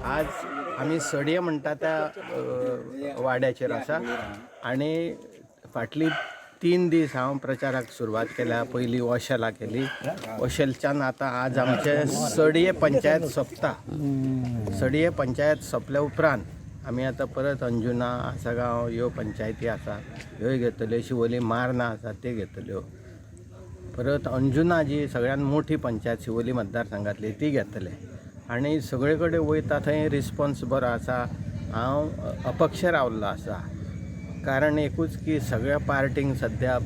आज आम्ही सडये म्हणटा त्या वाड्याचेर आसा आणि फाटली 3 दीस हांव प्रचाराक सुरवात केल्या। पयली वॉशेला केली, वॉशेलच्यान आज आमचे सडये पंचायत सोंपता। सडये पंचायत सोंपल्या उपरांत आमी आतां परत अंजुना, आसागांव ह्यो पंचायती आसा ह्योय घेतल्यो, शिवोली मारना आसा ते घेतल्यो। परत अंजुना जी सगळ्यांत मोठी पंचायत शिवोली मतदारसंघातली ती घेतले आणि सगळे कडेन वयता थंय रिस्पॉन्स बरो आसा। हांव अपक्ष रावल्लो आसा, कारण एकूच की सगळ्या पार्टींक सद्या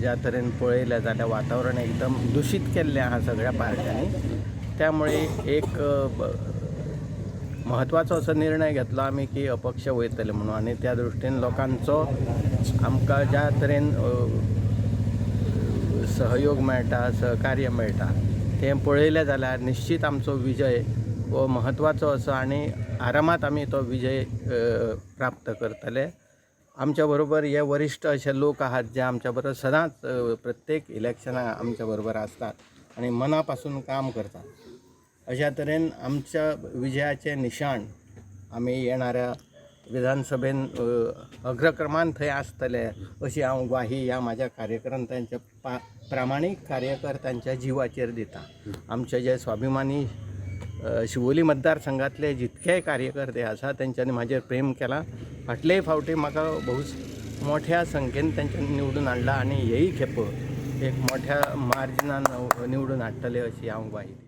ज्या तरेन पळयलें जाल्यार वातावरण एकदम दुशीत केल्लें आहा सगळ्या पार्ट्यांनी। त्यामुळे एक महत्वाचो असो निर्णय घेतलो आमी की अपक्ष वयतले म्हणून, आणि त्या दृश्टीन लोकांचो आमकां ज्या तरेन सहयोग मेळटा, सहकार्य मेळटा तें पळयलें जाल्यार निश्चित आमचो विजय हो महत्वाचो असो आणि आरामात आमी तो विजय प्राप्त करतले। आमच्या बरोबर हे वरिश्ठ असे लोक आहात जे आमच्या बरोबर सदांच प्रत्येक इलेक्शनाक आमच्या बरोबर असतात आणि मनापासून काम करतात। अशा तरेन आमच्या विजयाचे निशाण आमी येणाऱ्या विधानसभेन अग्रक्रमान थंय आसतले अशी हांव ग्वाही ह्या म्हाज्या कार्यकर्त्यांच्या प्रामाणीक कार्यकर्त्यांच्या जिवाचेर दिता। आमचे जे स्वाभिमानी शिवोली मतदारसंघातले जितके कार्यकर्ते आसा तेंच्यांनी म्हाजेर प्रेम केला। फाटलेय फावटी म्हाका मोठ्या संख्येन तेंच्यांनी निवडून हाडला आणि हेय खेप एक मोठ्या मार्जिनान निवडून हाडटले अशी हांव ग्वाही दिता।